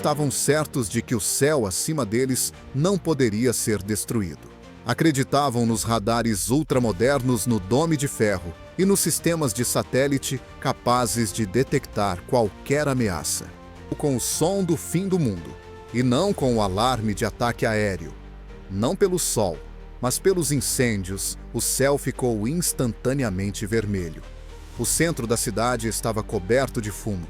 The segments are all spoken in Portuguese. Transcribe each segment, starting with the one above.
estavam certos de que o céu acima deles não poderia ser destruído. Acreditavam nos radares ultramodernos no Dome de Ferro e nos sistemas de satélite capazes de detectar qualquer ameaça. Com o som do fim do mundo, e não com o alarme de ataque aéreo. Não pelo sol, mas pelos incêndios, o céu ficou instantaneamente vermelho. O centro da cidade estava coberto de fumo.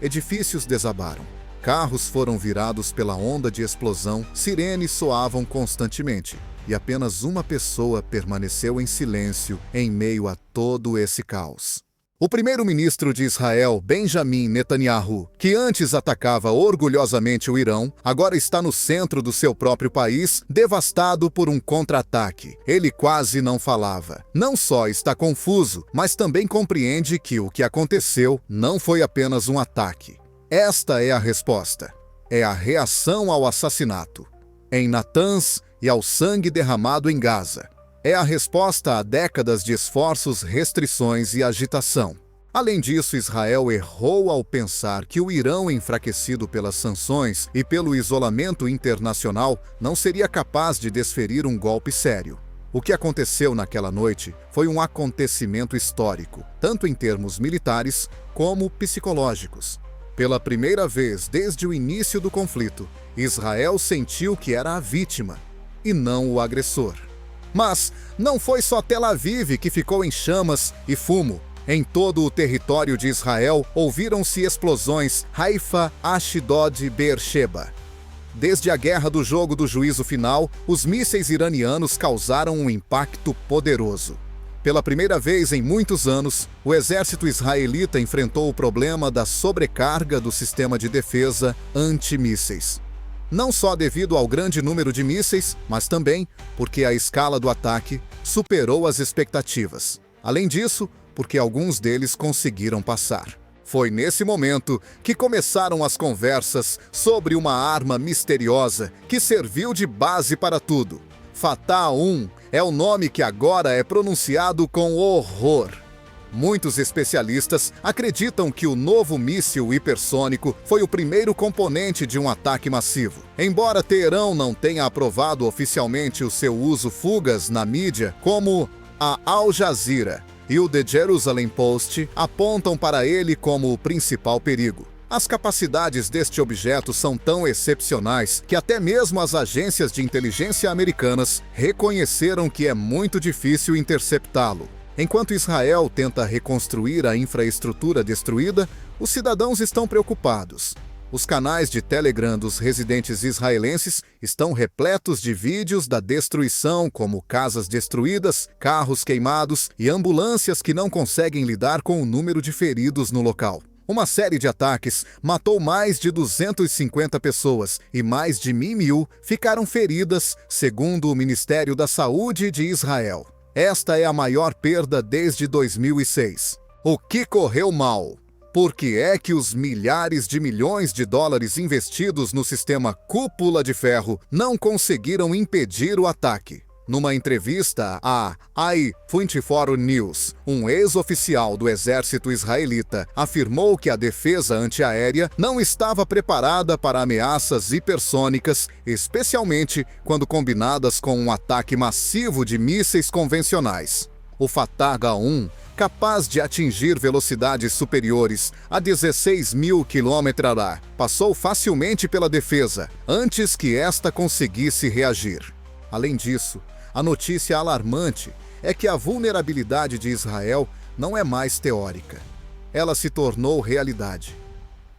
Edifícios desabaram. Carros foram virados pela onda de explosão, sirenes soavam constantemente, e apenas uma pessoa permaneceu em silêncio em meio a todo esse caos. O primeiro-ministro de Israel, Benjamin Netanyahu, que antes atacava orgulhosamente o Irão, agora está no centro do seu próprio país, devastado por um contra-ataque. Ele quase não falava. Não só está confuso, mas também compreende que o que aconteceu não foi apenas um ataque. Esta é a resposta. É a reação ao assassinato em Natanz e ao sangue derramado em Gaza. É a resposta a décadas de esforços, restrições e agitação. Além disso, Israel errou ao pensar que o Irão, enfraquecido pelas sanções e pelo isolamento internacional, não seria capaz de desferir um golpe sério. O que aconteceu naquela noite foi um acontecimento histórico, tanto em termos militares como psicológicos. Pela primeira vez desde o início do conflito, Israel sentiu que era a vítima e não o agressor. Mas não foi só Tel Aviv que ficou em chamas e fumo. Em todo o território de Israel, ouviram-se explosões Haifa, Ashdod e Beersheba. Desde a guerra do jogo do juízo final, os mísseis iranianos causaram um impacto poderoso. Pela primeira vez em muitos anos, o exército israelita enfrentou o problema da sobrecarga do sistema de defesa antimísseis. Não só devido ao grande número de mísseis, mas também porque a escala do ataque superou as expectativas. Além disso, porque alguns deles conseguiram passar. Foi nesse momento que começaram as conversas sobre uma arma misteriosa que serviu de base para tudo. Fatah 1 é o nome que agora é pronunciado com horror. Muitos especialistas acreditam que o novo míssil hipersônico foi o primeiro componente de um ataque massivo. Embora Teherã não tenha aprovado oficialmente o seu uso, fugas na mídia, como a Al Jazeera e o The Jerusalem Post apontam para ele como o principal perigo. As capacidades deste objeto são tão excepcionais que até mesmo as agências de inteligência americanas reconheceram que é muito difícil interceptá-lo. Enquanto Israel tenta reconstruir a infraestrutura destruída, os cidadãos estão preocupados. Os canais de Telegram dos residentes israelenses estão repletos de vídeos da destruição, como casas destruídas, carros queimados e ambulâncias que não conseguem lidar com o número de feridos no local. Uma série de ataques matou mais de 250 pessoas e mais de 1.000 ficaram feridas, segundo o Ministério da Saúde de Israel. Esta é a maior perda desde 2006. O que correu mal? Por que é que os milhares de milhões de dólares investidos no sistema Cúpula de Ferro não conseguiram impedir o ataque? Numa entrevista à i24 News, um ex-oficial do exército israelita afirmou que a defesa antiaérea não estava preparada para ameaças hipersônicas, especialmente quando combinadas com um ataque massivo de mísseis convencionais. O Fatah 1, capaz de atingir velocidades superiores a 16.000 km/h, passou facilmente pela defesa antes que esta conseguisse reagir. Além disso, a notícia alarmante é que a vulnerabilidade de Israel não é mais teórica. Ela se tornou realidade.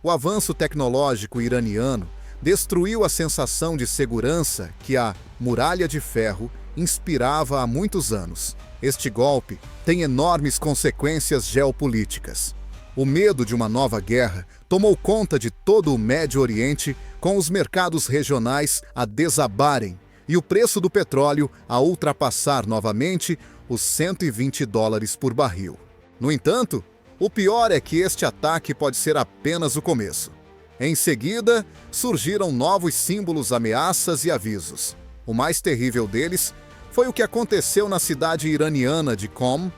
O avanço tecnológico iraniano destruiu a sensação de segurança que a Muralha de Ferro inspirava há muitos anos. Este golpe tem enormes consequências geopolíticas. O medo de uma nova guerra tomou conta de todo o Médio Oriente, com os mercados regionais a desabarem e o preço do petróleo a ultrapassar novamente os $120 por barril. No entanto, o pior é que este ataque pode ser apenas o começo. Em seguida, surgiram novos símbolos, ameaças e avisos. O mais terrível deles foi o que aconteceu na cidade iraniana de Qom,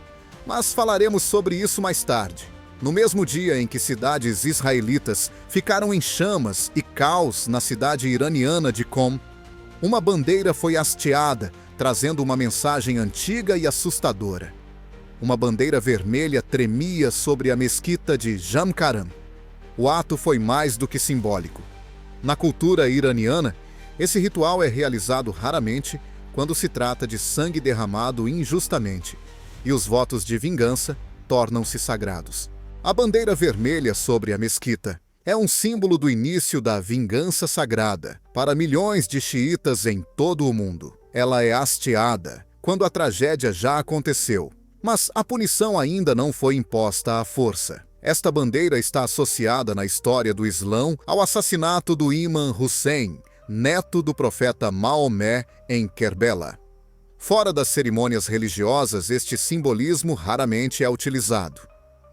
mas falaremos sobre isso mais tarde. No mesmo dia em que cidades israelitas ficaram em chamas e caos na cidade iraniana de Qom, uma bandeira foi hasteada, trazendo uma mensagem antiga e assustadora. Uma bandeira vermelha tremia sobre a mesquita de Jamkaram. O ato foi mais do que simbólico. Na cultura iraniana, esse ritual é realizado raramente quando se trata de sangue derramado injustamente, e os votos de vingança tornam-se sagrados. A bandeira vermelha sobre a mesquita é um símbolo do início da vingança sagrada para milhões de xiitas em todo o mundo. Ela é hasteada quando a tragédia já aconteceu, mas a punição ainda não foi imposta à força. Esta bandeira está associada na história do Islão ao assassinato do Imam Hussein, neto do profeta Maomé, em Kerbela. Fora das cerimônias religiosas, este simbolismo raramente é utilizado.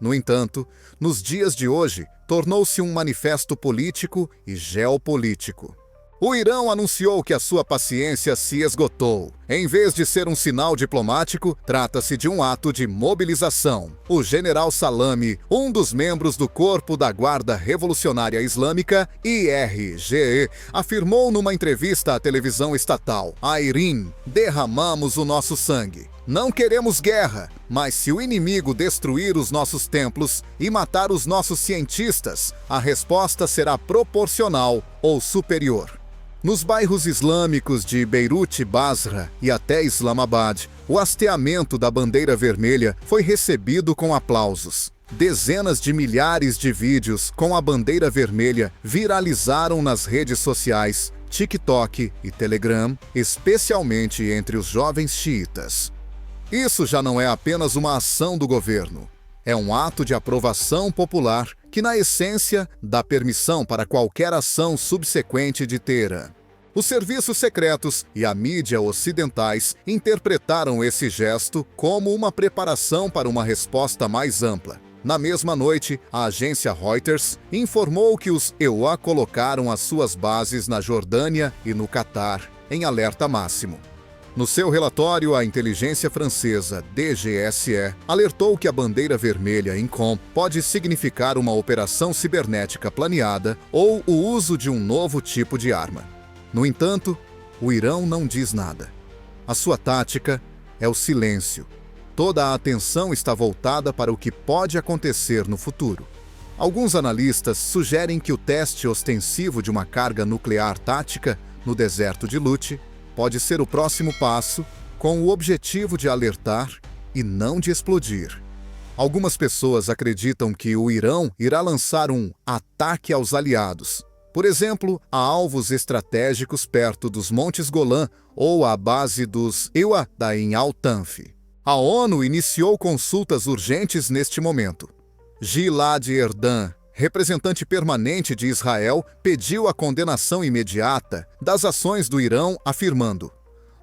No entanto, nos dias de hoje, tornou-se um manifesto político e geopolítico. O Irão anunciou que a sua paciência se esgotou. Em vez de ser um sinal diplomático, trata-se de um ato de mobilização. O general Salami, um dos membros do Corpo da Guarda Revolucionária Islâmica, IRGE, afirmou numa entrevista à televisão estatal: "Airin, derramamos o nosso sangue. Não queremos guerra, mas se o inimigo destruir os nossos templos e matar os nossos cientistas, a resposta será proporcional ou superior." Nos bairros islâmicos de Beirute, Basra e até Islamabad, o hasteamento da bandeira vermelha foi recebido com aplausos. Dezenas de milhares de vídeos com a bandeira vermelha viralizaram nas redes sociais, TikTok e Telegram, especialmente entre os jovens xiitas. Isso já não é apenas uma ação do governo. É um ato de aprovação popular que, na essência, dá permissão para qualquer ação subsequente de Teherã. Os serviços secretos e a mídia ocidentais interpretaram esse gesto como uma preparação para uma resposta mais ampla. Na mesma noite, a agência Reuters informou que os EUA colocaram as suas bases na Jordânia e no Catar, em alerta máximo. No seu relatório, a inteligência francesa DGSE alertou que a bandeira vermelha em Qom pode significar uma operação cibernética planeada ou o uso de um novo tipo de arma. No entanto, o Irão não diz nada. A sua tática é o silêncio. Toda a atenção está voltada para o que pode acontecer no futuro. Alguns analistas sugerem que o teste ostensivo de uma carga nuclear tática no deserto de Lute pode ser o próximo passo, com o objetivo de alertar e não de explodir. Algumas pessoas acreditam que o Irão irá lançar um ataque aos aliados, por exemplo, a alvos estratégicos perto dos Montes Golã ou à base dos EUA em Al-Tanf. A ONU iniciou consultas urgentes neste momento. Gilad Erdan, representante permanente de Israel, pediu a condenação imediata das ações do Irão, afirmando: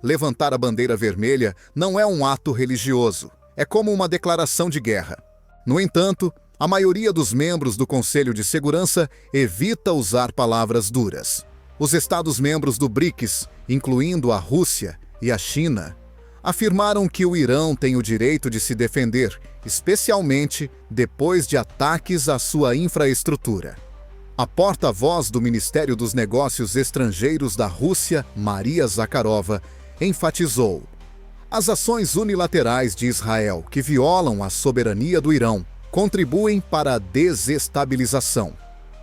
levantar a bandeira vermelha não é um ato religioso, é como uma declaração de guerra. No entanto, a maioria dos membros do Conselho de Segurança evita usar palavras duras. Os Estados-membros do BRICS, incluindo a Rússia e a China, afirmaram que o Irão tem o direito de se defender, especialmente depois de ataques à sua infraestrutura. A porta-voz do Ministério dos Negócios Estrangeiros da Rússia, Maria Zakharova, enfatizou: as ações unilaterais de Israel que violam a soberania do Irão contribuem para a desestabilização.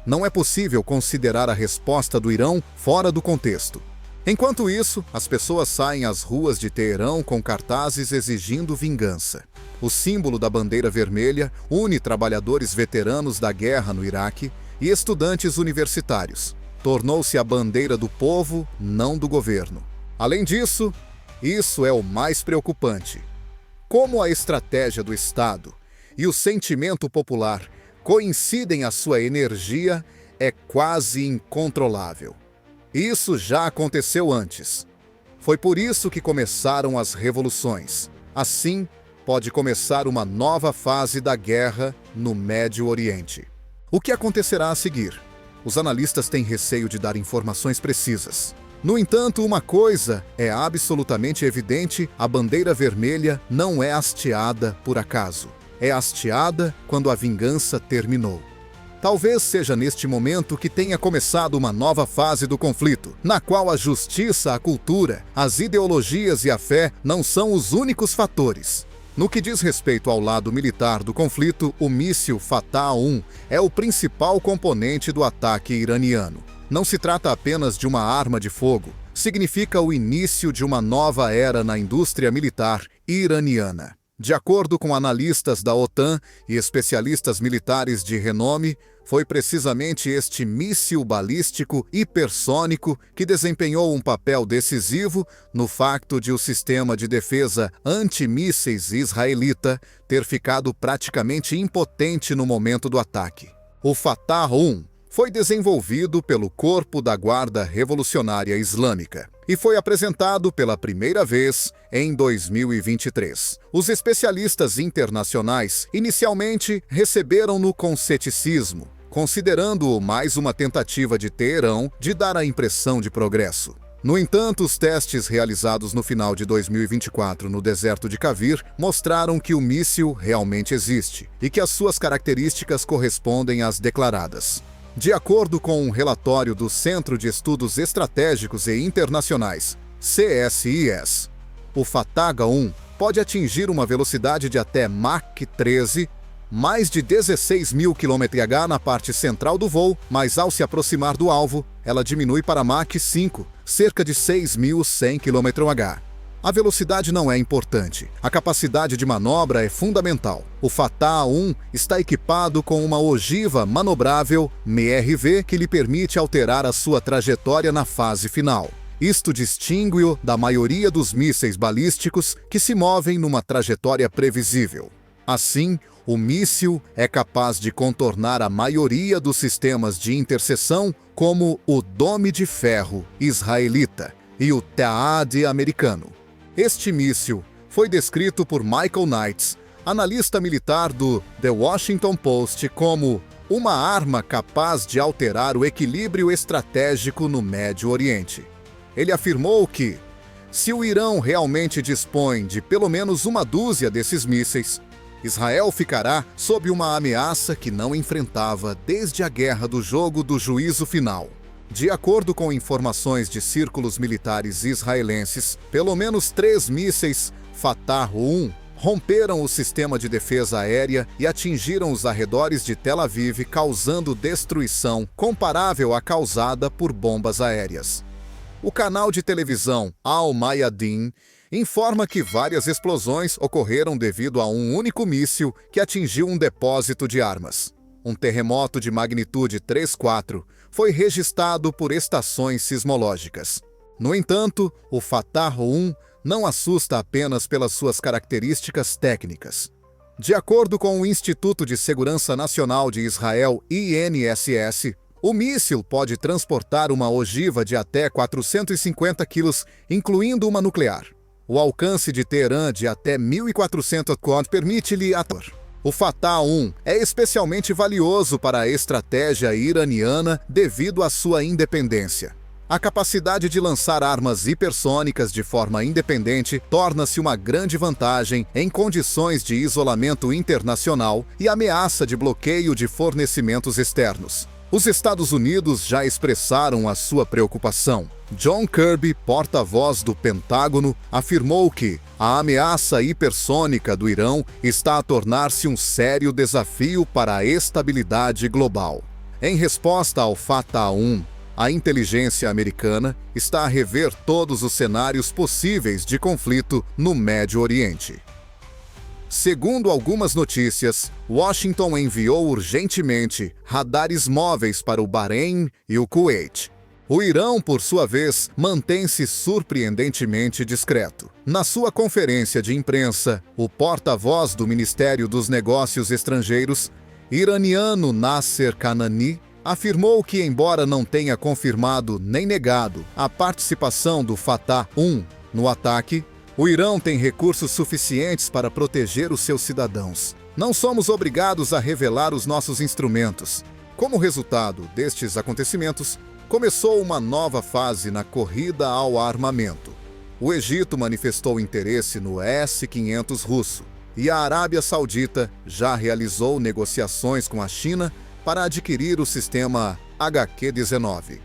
Não é possível considerar a resposta do Irão fora do contexto. Enquanto isso, as pessoas saem às ruas de Teherã com cartazes exigindo vingança. O símbolo da bandeira vermelha une trabalhadores veteranos da guerra no Iraque e estudantes universitários. Tornou-se a bandeira do povo, não do governo. Além disso, isso é o mais preocupante. Como a estratégia do Estado e o sentimento popular coincidem, a sua energia é quase incontrolável. Isso já aconteceu antes. Foi por isso que começaram as revoluções. Assim, pode começar uma nova fase da guerra no Médio Oriente. O que acontecerá a seguir? Os analistas têm receio de dar informações precisas. No entanto, uma coisa é absolutamente evidente: a bandeira vermelha não é hasteada por acaso. é hasteada quando a vingança terminou. Talvez seja neste momento que tenha começado uma nova fase do conflito, na qual a justiça, a cultura, as ideologias e a fé não são os únicos fatores. No que diz respeito ao lado militar do conflito, o míssil Fatah-1 é o principal componente do ataque iraniano. Não se trata apenas de uma arma de fogo, significa o início de uma nova era na indústria militar iraniana. De acordo com analistas da OTAN e especialistas militares de renome, foi precisamente este míssil balístico hipersônico que desempenhou um papel decisivo no facto de o sistema de defesa antimísseis israelita ter ficado praticamente impotente no momento do ataque. O Fatah-1 foi desenvolvido pelo Corpo da Guarda Revolucionária Islâmica e foi apresentado pela primeira vez em 2023. Os especialistas internacionais inicialmente receberam-no com ceticismo, considerando-o mais uma tentativa de Teherão de dar a impressão de progresso. No entanto, os testes realizados no final de 2024 no deserto de Kavir mostraram que o míssil realmente existe e que as suas características correspondem às declaradas. De acordo com um relatório do Centro de Estudos Estratégicos e Internacionais, CSIS, o Fatah-1 pode atingir uma velocidade de até Mach 13, mais de 16.000 km/h na parte central do voo, mas ao se aproximar do alvo, ela diminui para Mach 5, cerca de 6.100 km/h. A velocidade não é importante, a capacidade de manobra é fundamental. O Fatah-1 está equipado com uma ogiva manobrável MRV que lhe permite alterar a sua trajetória na fase final. Isto distingue-o da maioria dos mísseis balísticos que se movem numa trajetória previsível. Assim, o míssil é capaz de contornar a maioria dos sistemas de interseção, como o Dome de Ferro israelita e o THAAD americano. Este míssil foi descrito por Michael Knights, analista militar do The Washington Post, como uma arma capaz de alterar o equilíbrio estratégico no Médio Oriente. Ele afirmou que, se o Irão realmente dispõe de pelo menos uma dúzia desses mísseis, Israel ficará sob uma ameaça que não enfrentava desde a Guerra do Jogo do Juízo Final. De acordo com informações de círculos militares israelenses, pelo menos 3 mísseis Fatah-1 romperam o sistema de defesa aérea e atingiram os arredores de Tel Aviv, causando destruição comparável à causada por bombas aéreas. O canal de televisão Al Mayadeen informa que várias explosões ocorreram devido a um único míssil que atingiu um depósito de armas. Um terremoto de magnitude 3,4 foi registrado por estações sismológicas. No entanto, o Fatah-1 não assusta apenas pelas suas características técnicas. De acordo com o Instituto de Segurança Nacional de Israel, INSS, o míssil pode transportar uma ogiva de até 450 quilos, incluindo uma nuclear. O alcance de Teherã de até 1.400 km permite-lhe atuar. O Fatah-1 é especialmente valioso para a estratégia iraniana devido à sua independência. A capacidade de lançar armas hipersônicas de forma independente torna-se uma grande vantagem em condições de isolamento internacional e ameaça de bloqueio de fornecimentos externos. Os Estados Unidos já expressaram a sua preocupação. John Kirby, porta-voz do Pentágono, afirmou que a ameaça hipersônica do Irão está a tornar-se um sério desafio para a estabilidade global. Em resposta ao Fatah-1, a inteligência americana está a rever todos os cenários possíveis de conflito no Médio Oriente. Segundo algumas notícias, Washington enviou urgentemente radares móveis para o Bahrein e o Kuwait. O Irã, por sua vez, mantém-se surpreendentemente discreto. Na sua conferência de imprensa, o porta-voz do Ministério dos Negócios Estrangeiros, iraniano Nasser Kanani, afirmou que, embora não tenha confirmado nem negado a participação do Fatah-1 no ataque, o Irã tem recursos suficientes para proteger os seus cidadãos. Não somos obrigados a revelar os nossos instrumentos. Como resultado destes acontecimentos, começou uma nova fase na corrida ao armamento. O Egito manifestou interesse no S-500 russo, e a Arábia Saudita já realizou negociações com a China para adquirir o sistema HQ-19.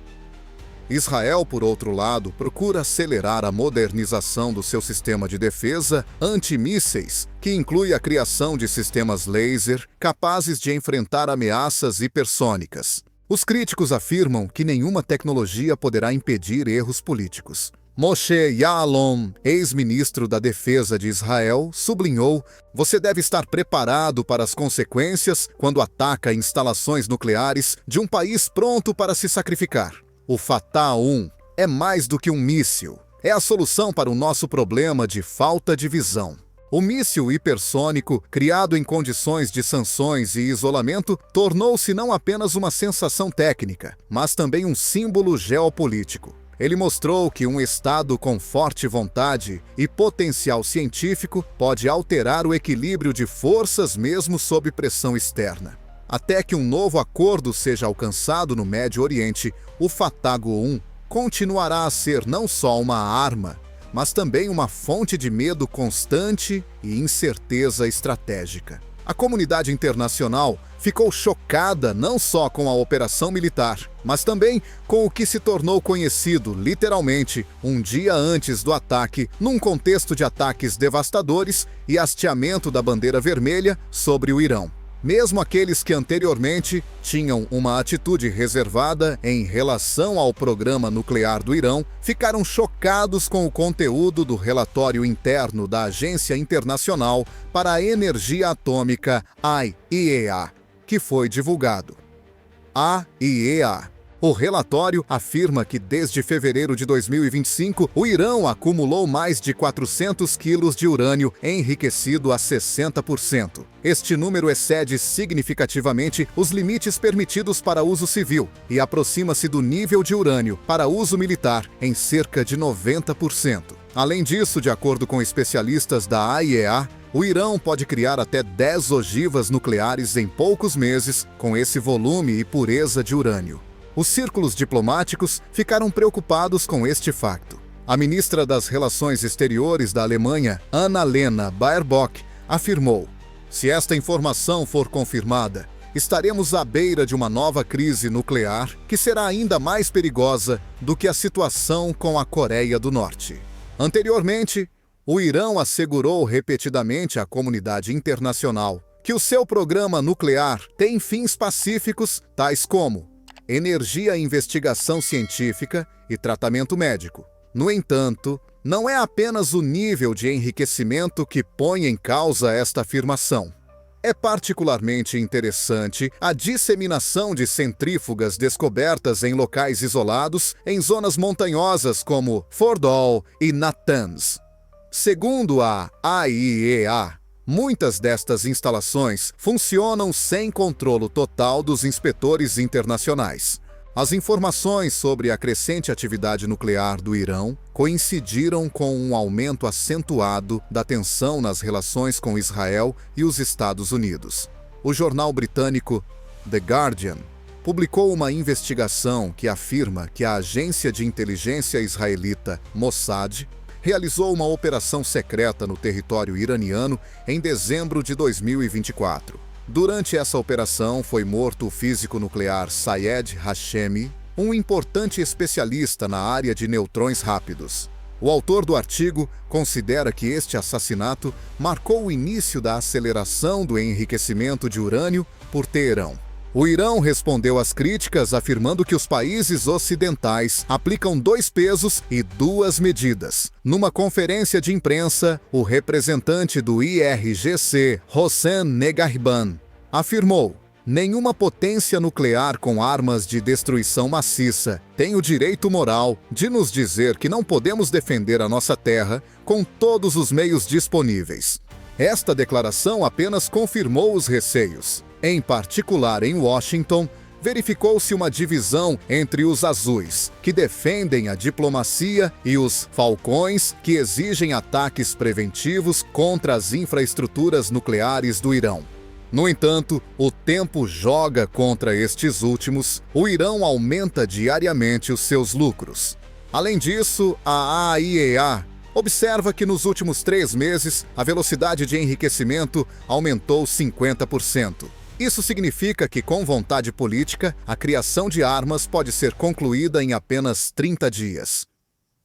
Israel, por outro lado, procura acelerar a modernização do seu sistema de defesa antimísseis, que inclui a criação de sistemas laser capazes de enfrentar ameaças hipersônicas. Os críticos afirmam que nenhuma tecnologia poderá impedir erros políticos. Moshe Ya'alon, ex-ministro da Defesa de Israel, sublinhou: "Você deve estar preparado para as consequências quando ataca instalações nucleares de um país pronto para se sacrificar. O Fatah-1 é mais do que um míssil. É a solução para o nosso problema de falta de visão." O míssil hipersônico, criado em condições de sanções e isolamento, tornou-se não apenas uma sensação técnica, mas também um símbolo geopolítico. Ele mostrou que um Estado com forte vontade e potencial científico pode alterar o equilíbrio de forças mesmo sob pressão externa. Até que um novo acordo seja alcançado no Médio Oriente, o Fatah-1 continuará a ser não só uma arma, mas também uma fonte de medo constante e incerteza estratégica. A comunidade internacional ficou chocada não só com a operação militar, mas também com o que se tornou conhecido, literalmente, um dia antes do ataque, num contexto de ataques devastadores e hasteamento da bandeira vermelha sobre o Irão. Mesmo aqueles que anteriormente tinham uma atitude reservada em relação ao programa nuclear do Irão, ficaram chocados com o conteúdo do relatório interno da Agência Internacional para a Energia Atômica, IAEA, que foi divulgado. A IAEA. O relatório afirma que desde fevereiro de 2025, o Irão acumulou mais de 400 quilos de urânio enriquecido a 60%. Este número excede significativamente os limites permitidos para uso civil e aproxima-se do nível de urânio para uso militar em cerca de 90%. Além disso, de acordo com especialistas da IAEA, o Irão pode criar até 10 ogivas nucleares em poucos meses com esse volume e pureza de urânio. Os círculos diplomáticos ficaram preocupados com este facto. A ministra das Relações Exteriores da Alemanha, Annalena Baerbock, afirmou: "Se esta informação for confirmada, estaremos à beira de uma nova crise nuclear que será ainda mais perigosa do que a situação com a Coreia do Norte." Anteriormente, o Irão assegurou repetidamente à comunidade internacional que o seu programa nuclear tem fins pacíficos, tais como energia, investigação científica e tratamento médico. No entanto, não é apenas o nível de enriquecimento que põe em causa esta afirmação. É particularmente interessante a disseminação de centrífugas descobertas em locais isolados em zonas montanhosas como Fordow e Natanz. Segundo a IAEA, muitas destas instalações funcionam sem controle total dos inspetores internacionais. As informações sobre a crescente atividade nuclear do Irão coincidiram com um aumento acentuado da tensão nas relações com Israel e os Estados Unidos. O jornal britânico The Guardian publicou uma investigação que afirma que a agência de inteligência israelita Mossad realizou uma operação secreta no território iraniano em dezembro de 2024. Durante essa operação, foi morto o físico nuclear Sayed Hashemi, um importante especialista na área de neutrões rápidos. O autor do artigo considera que este assassinato marcou o início da aceleração do enriquecimento de urânio por Teherão. O Irão respondeu às críticas afirmando que os países ocidentais aplicam 2 pesos e 2 medidas. Numa conferência de imprensa, o representante do IRGC, Hossein Negahban, afirmou: "Nenhuma potência nuclear com armas de destruição maciça tem o direito moral de nos dizer que não podemos defender a nossa terra com todos os meios disponíveis." Esta declaração apenas confirmou os receios. Em particular, em Washington, verificou-se uma divisão entre os azuis, que defendem a diplomacia, e os falcões, que exigem ataques preventivos contra as infraestruturas nucleares do Irão. No entanto, o tempo joga contra estes últimos. O Irão aumenta diariamente os seus lucros. Além disso, a IAEA observa que nos últimos 3 meses a velocidade de enriquecimento aumentou 50%. Isso significa que, com vontade política, a criação de armas pode ser concluída em apenas 30 dias.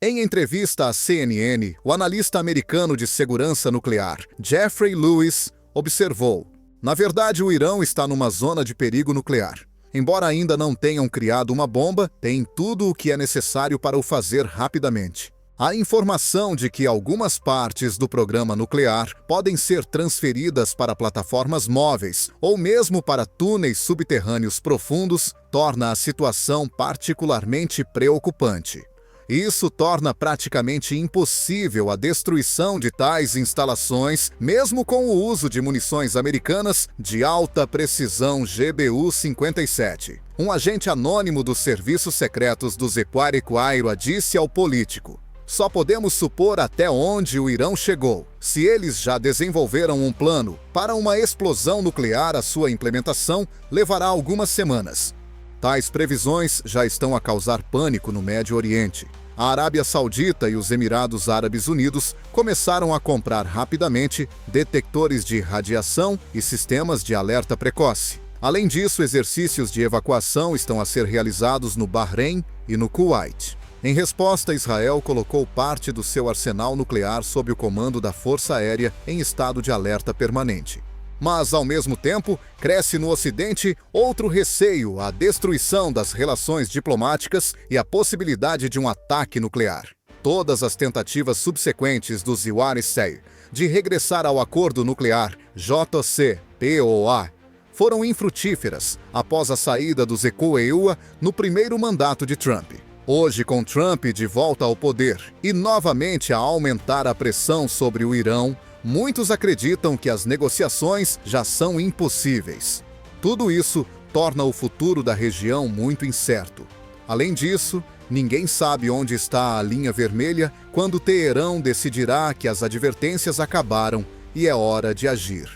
Em entrevista à CNN, o analista americano de segurança nuclear, Jeffrey Lewis, observou: "Na verdade, o Irão está numa zona de perigo nuclear. Embora ainda não tenham criado uma bomba, tem tudo o que é necessário para o fazer rapidamente. A informação de que algumas partes do programa nuclear podem ser transferidas para plataformas móveis ou mesmo para túneis subterrâneos profundos torna a situação particularmente preocupante. Isso torna praticamente impossível a destruição de tais instalações, mesmo com o uso de munições americanas de alta precisão GBU-57. Um agente anônimo dos serviços secretos do Zequariquaira disse ao Político: "Só podemos supor até onde o Irão chegou. Se eles já desenvolveram um plano para uma explosão nuclear, a sua implementação levará algumas semanas." Tais previsões já estão a causar pânico no Médio Oriente. A Arábia Saudita e os Emirados Árabes Unidos começaram a comprar rapidamente detectores de radiação e sistemas de alerta precoce. Além disso, exercícios de evacuação estão a ser realizados no Bahrein e no Kuwait. Em resposta, Israel colocou parte do seu arsenal nuclear sob o comando da Força Aérea em estado de alerta permanente. Mas, ao mesmo tempo, cresce no Ocidente outro receio: a destruição das relações diplomáticas e a possibilidade de um ataque nuclear. Todas as tentativas subsequentes do Ziwar-Sey de regressar ao acordo nuclear JCPOA foram infrutíferas após a saída do ZQEUA no primeiro mandato de Trump. Hoje, com Trump de volta ao poder e novamente a aumentar a pressão sobre o Irão, muitos acreditam que as negociações já são impossíveis. Tudo isso torna o futuro da região muito incerto. Além disso, ninguém sabe onde está a linha vermelha quando Teherão decidirá que as advertências acabaram e é hora de agir.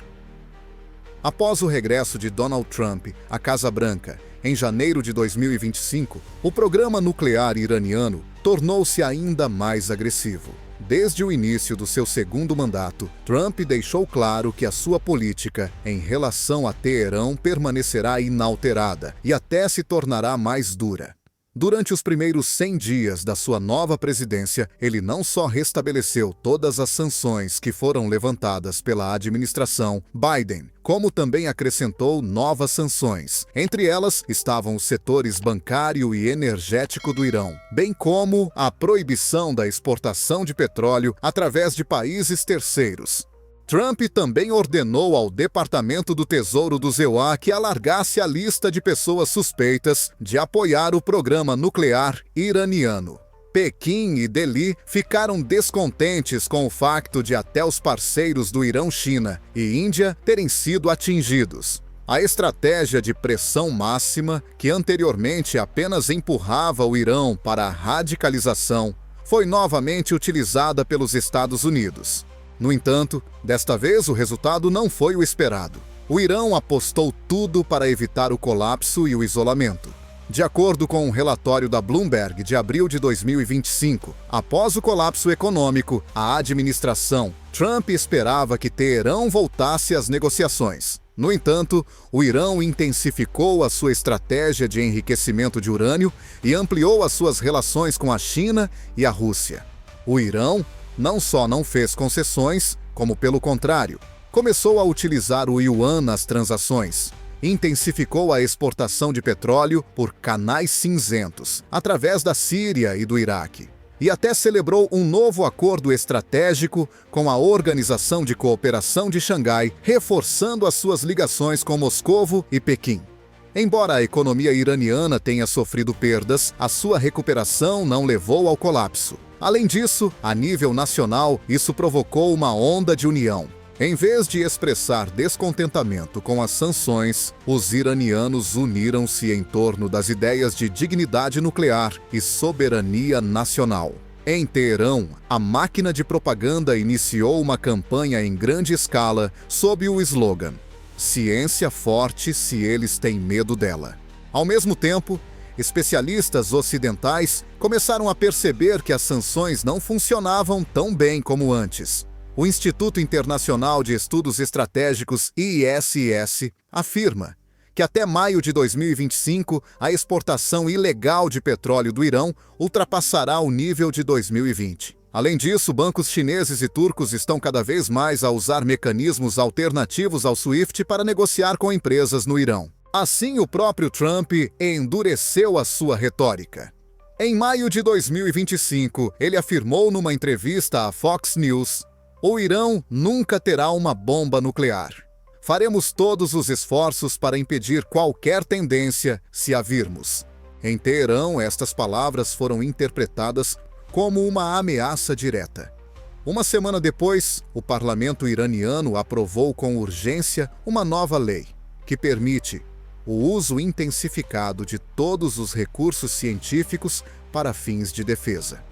Após o regresso de Donald Trump à Casa Branca, em janeiro de 2025, o programa nuclear iraniano tornou-se ainda mais agressivo. Desde o início do seu segundo mandato, Trump deixou claro que a sua política em relação a Teherão permanecerá inalterada e até se tornará mais dura. Durante os primeiros 100 dias da sua nova presidência, ele não só restabeleceu todas as sanções que foram levantadas pela administração Biden, como também acrescentou novas sanções. Entre elas estavam os setores bancário e energético do Irão, bem como a proibição da exportação de petróleo através de países terceiros. Trump também ordenou ao Departamento do Tesouro do ZEUA que alargasse a lista de pessoas suspeitas de apoiar o programa nuclear iraniano. Pequim e Delhi ficaram descontentes com o facto de até os parceiros do Irão, China e Índia terem sido atingidos. A estratégia de pressão máxima, que anteriormente apenas empurrava o Irão para a radicalização, foi novamente utilizada pelos Estados Unidos. No entanto, desta vez o resultado não foi o esperado. O Irão apostou tudo para evitar o colapso e o isolamento. De acordo com um relatório da Bloomberg de abril de 2025, após o colapso econômico, a administração Trump esperava que Teherão voltasse às negociações. No entanto, o Irão intensificou a sua estratégia de enriquecimento de urânio e ampliou as suas relações com a China e a Rússia. O Irão não só não fez concessões, como, pelo contrário, começou a utilizar o yuan nas transações, intensificou a exportação de petróleo por canais cinzentos, através da Síria e do Iraque, e até celebrou um novo acordo estratégico com a Organização de Cooperação de Xangai, reforçando as suas ligações com Moscovo e Pequim. Embora a economia iraniana tenha sofrido perdas, a sua recuperação não levou ao colapso. Além disso, a nível nacional, isso provocou uma onda de união. Em vez de expressar descontentamento com as sanções, os iranianos uniram-se em torno das ideias de dignidade nuclear e soberania nacional. Em Teherão, a máquina de propaganda iniciou uma campanha em grande escala sob o slogan: "Ciência forte se eles têm medo dela". Ao mesmo tempo, especialistas ocidentais começaram a perceber que as sanções não funcionavam tão bem como antes. O Instituto Internacional de Estudos Estratégicos, ISIS, afirma que até maio de 2025, a exportação ilegal de petróleo do Irão ultrapassará o nível de 2020. Além disso, bancos chineses e turcos estão cada vez mais a usar mecanismos alternativos ao SWIFT para negociar com empresas no Irão. Assim, o próprio Trump endureceu a sua retórica. Em maio de 2025, ele afirmou numa entrevista à Fox News: "O Irão nunca terá uma bomba nuclear. Faremos todos os esforços para impedir qualquer tendência se a virmos." Em Teherão, estas palavras foram interpretadas como uma ameaça direta. Uma semana depois, o parlamento iraniano aprovou com urgência uma nova lei que permite o uso intensificado de todos os recursos científicos para fins de defesa.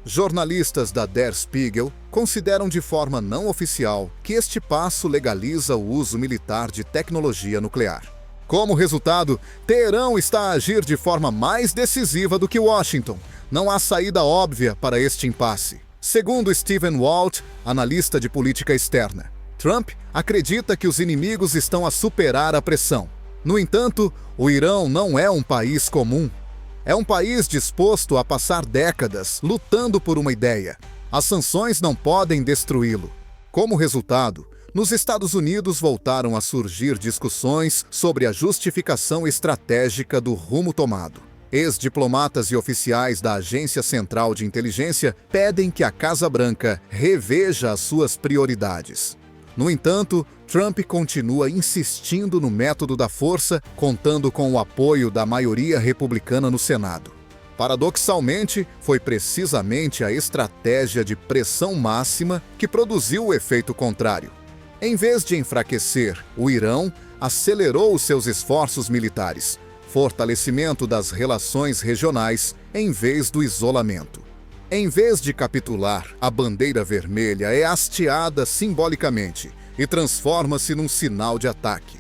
Jornalistas da Der Spiegel consideram de forma não oficial que este passo legaliza o uso militar de tecnologia nuclear. Como resultado, Teherão está a agir de forma mais decisiva do que Washington. Não há saída óbvia para este impasse. Segundo Stephen Walt, analista de política externa, Trump acredita que os inimigos estão a superar a pressão. No entanto, o Irão não é um país comum. É um país disposto a passar décadas lutando por uma ideia. As sanções não podem destruí-lo. Como resultado, nos Estados Unidos voltaram a surgir discussões sobre a justificação estratégica do rumo tomado. Ex-diplomatas e oficiais da Agência Central de Inteligência pedem que a Casa Branca reveja as suas prioridades. No entanto, Trump continua insistindo no método da força, contando com o apoio da maioria republicana no Senado. Paradoxalmente, foi precisamente a estratégia de pressão máxima que produziu o efeito contrário. Em vez de enfraquecer, o Irão acelerou os seus esforços militares, fortalecimento das relações regionais em vez do isolamento. Em vez de capitular, a bandeira vermelha é hasteada simbolicamente e transforma-se num sinal de ataque.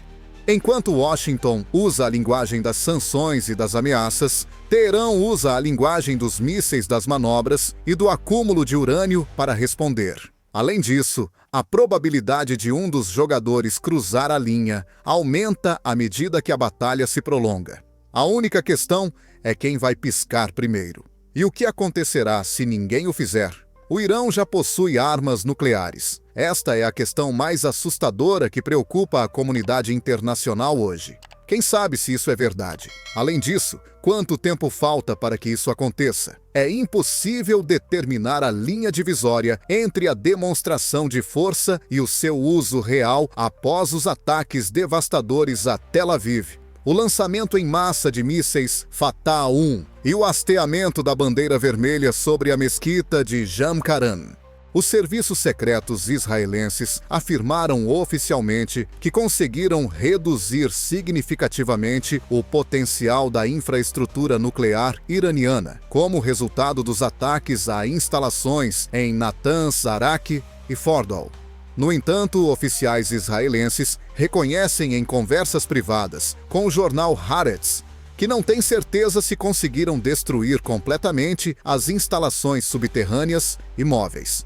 Enquanto Washington usa a linguagem das sanções e das ameaças, Teherão usa a linguagem dos mísseis das manobras e do acúmulo de urânio para responder. Além disso, a probabilidade de um dos jogadores cruzar a linha aumenta à medida que a batalha se prolonga. A única questão é quem vai piscar primeiro. E o que acontecerá se ninguém o fizer? O Irão já possui armas nucleares. Esta é a questão mais assustadora que preocupa a comunidade internacional hoje. Quem sabe se isso é verdade? Além disso, quanto tempo falta para que isso aconteça? É impossível determinar a linha divisória entre a demonstração de força e o seu uso real após os ataques devastadores a Tel Aviv, o lançamento em massa de mísseis Fatah 1 e o hasteamento da bandeira vermelha sobre a mesquita de Jamkaran. Os serviços secretos israelenses afirmaram oficialmente que conseguiram reduzir significativamente o potencial da infraestrutura nuclear iraniana, como resultado dos ataques a instalações em Natanz, Arak e Fordow. No entanto, oficiais israelenses reconhecem em conversas privadas com o jornal Haaretz que não têm certeza se conseguiram destruir completamente as instalações subterrâneas e móveis.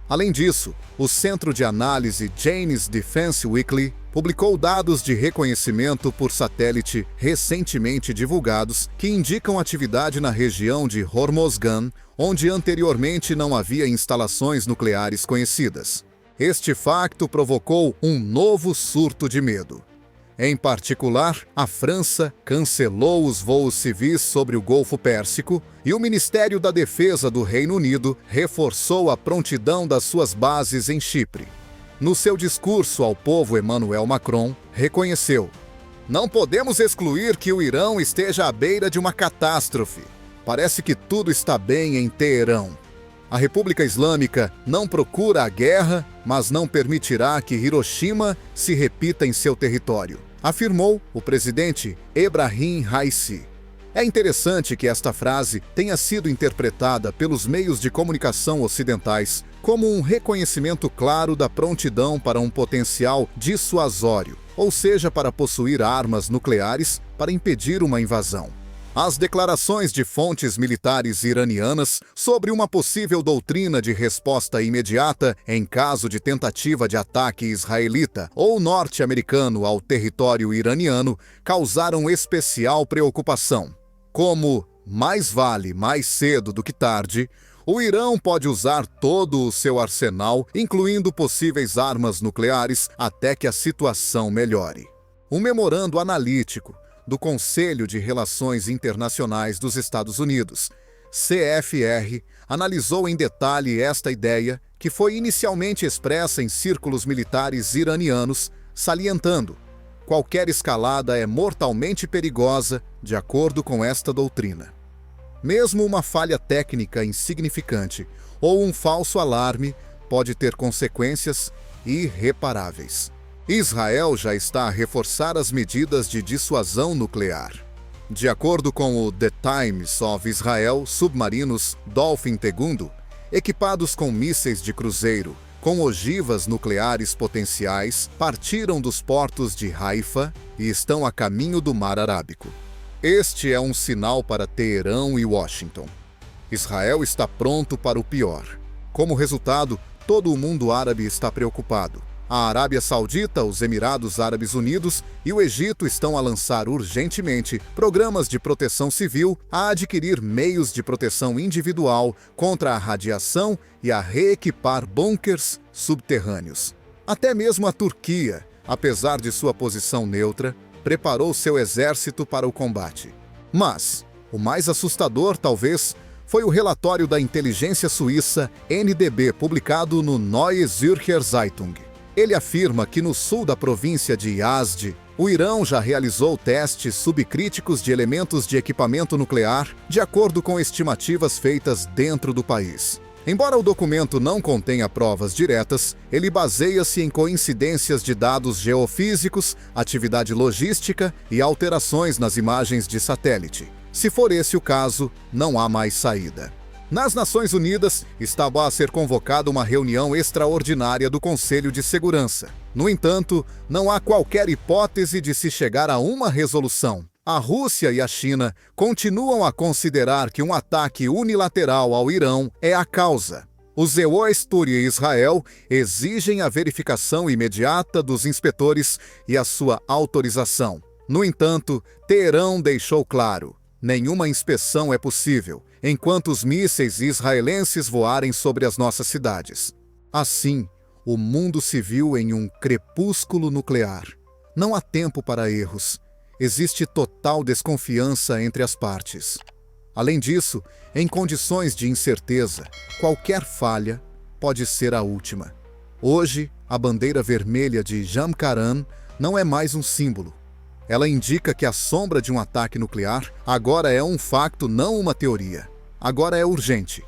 Além disso, o Centro de Análise Jane's Defense Weekly publicou dados de reconhecimento por satélite recentemente divulgados que indicam atividade na região de Hormozgan, onde anteriormente não havia instalações nucleares conhecidas. Este facto provocou um novo surto de medo. Em particular, a França cancelou os voos civis sobre o Golfo Pérsico e o Ministério da Defesa do Reino Unido reforçou a prontidão das suas bases em Chipre. No seu discurso ao povo, Emmanuel Macron reconheceu: "Não podemos excluir que o Irão esteja à beira de uma catástrofe. Parece que tudo está bem em Teherão. A República Islâmica não procura a guerra, mas não permitirá que Hiroshima se repita em seu território", afirmou o presidente Ebrahim Raisi. É interessante que esta frase tenha sido interpretada pelos meios de comunicação ocidentais como um reconhecimento claro da prontidão para um potencial dissuasório, ou seja, para possuir armas nucleares para impedir uma invasão. As declarações de fontes militares iranianas sobre uma possível doutrina de resposta imediata em caso de tentativa de ataque israelita ou norte-americano ao território iraniano causaram especial preocupação. Como mais vale mais cedo do que tarde, o Irã pode usar todo o seu arsenal, incluindo possíveis armas nucleares, até que a situação melhore. Um memorando analítico do Conselho de Relações Internacionais dos Estados Unidos, CFR, analisou em detalhe esta ideia, que foi inicialmente expressa em círculos militares iranianos, salientando: qualquer escalada é mortalmente perigosa, de acordo com esta doutrina. Mesmo uma falha técnica insignificante ou um falso alarme pode ter consequências irreparáveis. Israel já está a reforçar as medidas de dissuasão nuclear. De acordo com o The Times of Israel, submarinos Dolphin II, equipados com mísseis de cruzeiro com ogivas nucleares potenciais, partiram dos portos de Haifa e estão a caminho do Mar Arábico. Este é um sinal para Teherã e Washington. Israel está pronto para o pior. Como resultado, todo o mundo árabe está preocupado. A Arábia Saudita, os Emirados Árabes Unidos e o Egito estão a lançar urgentemente programas de proteção civil, a adquirir meios de proteção individual contra a radiação e a reequipar bunkers subterrâneos. Até mesmo a Turquia, apesar de sua posição neutra, preparou seu exército para o combate. Mas o mais assustador, talvez, foi o relatório da inteligência suíça NDB publicado no Neue Zürcher Zeitung. Ele afirma que no sul da província de Yazd, o Irã já realizou testes subcríticos de elementos de equipamento nuclear, de acordo com estimativas feitas dentro do país. Embora o documento não contenha provas diretas, ele baseia-se em coincidências de dados geofísicos, atividade logística e alterações nas imagens de satélite. Se for esse o caso, não há mais saída. Nas Nações Unidas, estava a ser convocada uma reunião extraordinária do Conselho de Segurança. No entanto, não há qualquer hipótese de se chegar a uma resolução. A Rússia e a China continuam a considerar que um ataque unilateral ao Irã é a causa. Os Eostur e Israel exigem a verificação imediata dos inspetores e a sua autorização. No entanto, Teherã deixou claro: nenhuma inspeção é possível enquanto os mísseis israelenses voarem sobre as nossas cidades. Assim, o mundo se viu em um crepúsculo nuclear. Não há tempo para erros. Existe total desconfiança entre as partes. Além disso, em condições de incerteza, qualquer falha pode ser a última. Hoje, a bandeira vermelha de Jamkaran não é mais um símbolo. Ela indica que a sombra de um ataque nuclear agora é um facto, não uma teoria. Agora é urgente.